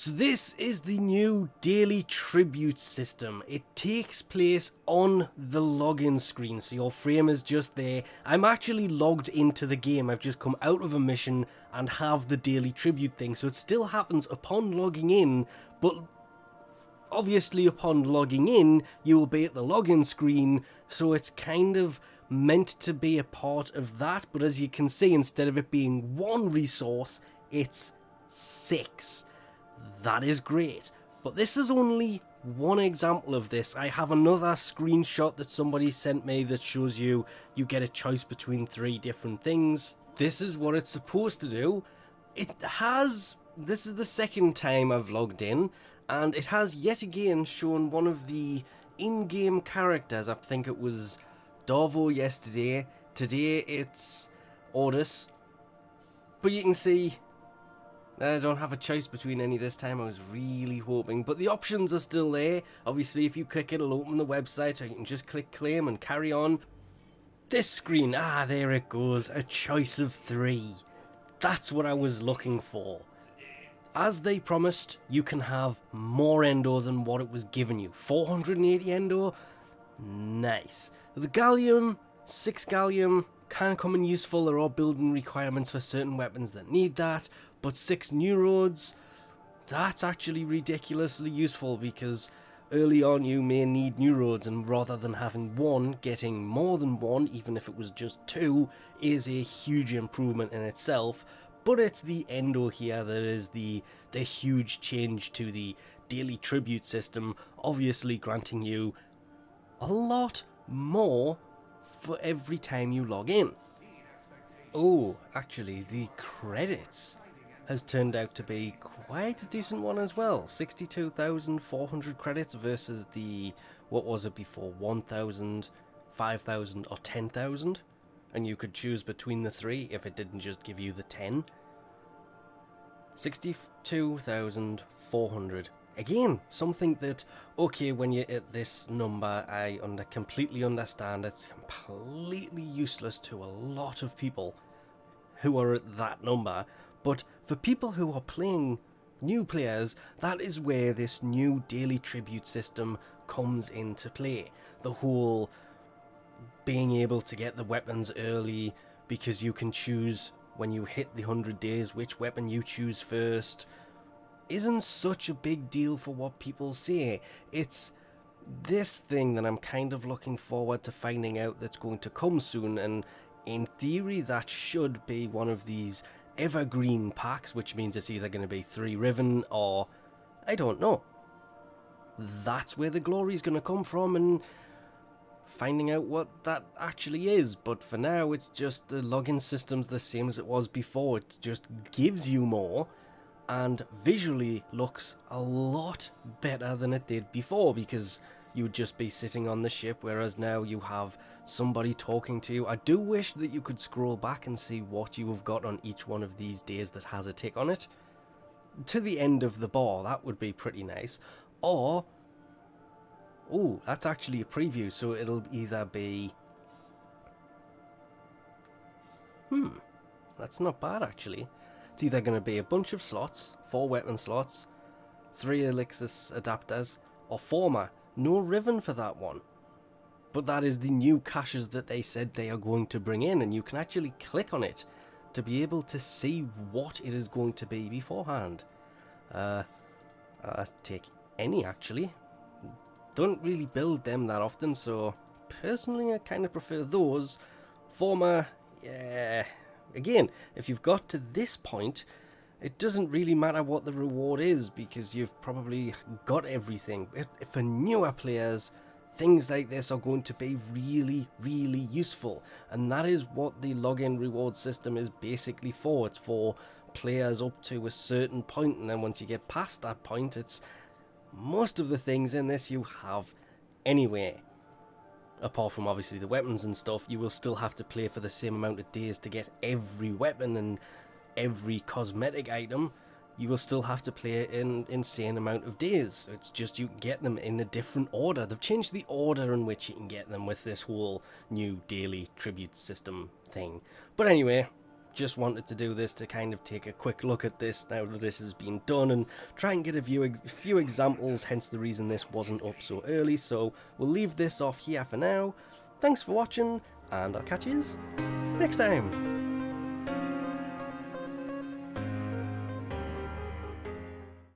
So this is the new daily tribute system. It takes place on the login screen, so your frame is just there. I'm actually logged into the game. I've just come out of a mission and have the daily tribute thing, so it still happens upon logging in, but obviously upon logging in, you will be at the login screen, so it's kind of meant to be a part of that, but as you can see, instead of it being one resource, it's 6. That is great, but this is only one example of this. I have another screenshot that somebody sent me that shows you get a choice between 3 different things. This is what it's supposed to do. This is the second time I've logged in, and it has yet again shown one of the in-game characters. I think it was Darvo yesterday. Today it's Ordus. But you can see I don't have a choice between any this time. I was really hoping, but the options are still there. Obviously, if you click it, it'll open the website, or you can just click claim and carry on. This screen, there it goes, a choice of 3. That's what I was looking for. As they promised, you can have more Endo than what it was giving you. 480 Endo? Nice. The Gallium, 6 Gallium, can come in useful. There are building requirements for certain weapons that need that, but 6 Neurodes, that's actually ridiculously useful because early on you may need Neurodes, and rather than having 1, getting more than 1, even if it was just 2, is a huge improvement in itself. But it's the Endo here that is the huge change to the daily tribute system, obviously granting you a lot more for every time you log in. Oh, actually, the credits has turned out to be quite a decent one as well. 62,400 credits versus the, what was it before, 1,000, 5,000 or 10,000? And you could choose between the 3 if it didn't just give you the 10. 62,400. Again, something that, okay, when you're at this number, I completely understand it's completely useless to a lot of people who are at that number, but for people who are playing, new players, that is where this new daily tribute system comes into play. The whole being able to get the weapons early because you can choose when you hit the 100 days which weapon you choose first isn't such a big deal for what people say. It's this thing that I'm kind of looking forward to finding out that's going to come soon, and in theory that should be one of these evergreen packs, which means it's either going to be 3 Riven or I don't know. That's where the glory is going to come from, and finding out what that actually is. But for now, it's just the login system's the same as it was before. It just gives you more and visually looks a lot better than it did before, because you would just be sitting on the ship, whereas now you have somebody talking to you. I do wish that you could scroll back and see what you have got on each one of these days that has a tick on it to the end of the bar. That would be pretty nice. Or, oh, that's actually a preview, so it'll either be, that's not bad actually. It's either going to be a bunch of slots, 4 weapon slots, 3 Exilus Adapters, or Forma. No Riven for that one. But that is the new caches that they said they are going to bring in, and you can actually click on it to be able to see what it is going to be beforehand. Take any actually. Don't really build them that often, so personally I kind of prefer those. Forma, yeah. Again, if you've got to this point, it doesn't really matter what the reward is because you've probably got everything. For newer players, things like this are going to be really, really useful. And that is what the login reward system is basically for. It's for players up to a certain point, and then once you get past that point, it's most of the things in this you have anyway. Apart from obviously the weapons and stuff, you will still have to play for the same amount of days to get every weapon and every cosmetic item. You will still have to play an insane amount of days. It's just you can get them in a different order. They've changed the order in which you can get them with this whole new daily tribute system thing. But anyway, just wanted to do this to kind of take a quick look at this now that this has been done and try and get a few examples, hence the reason this wasn't up so early. So we'll leave this off here for now. Thanks for watching, and I'll catch you next time.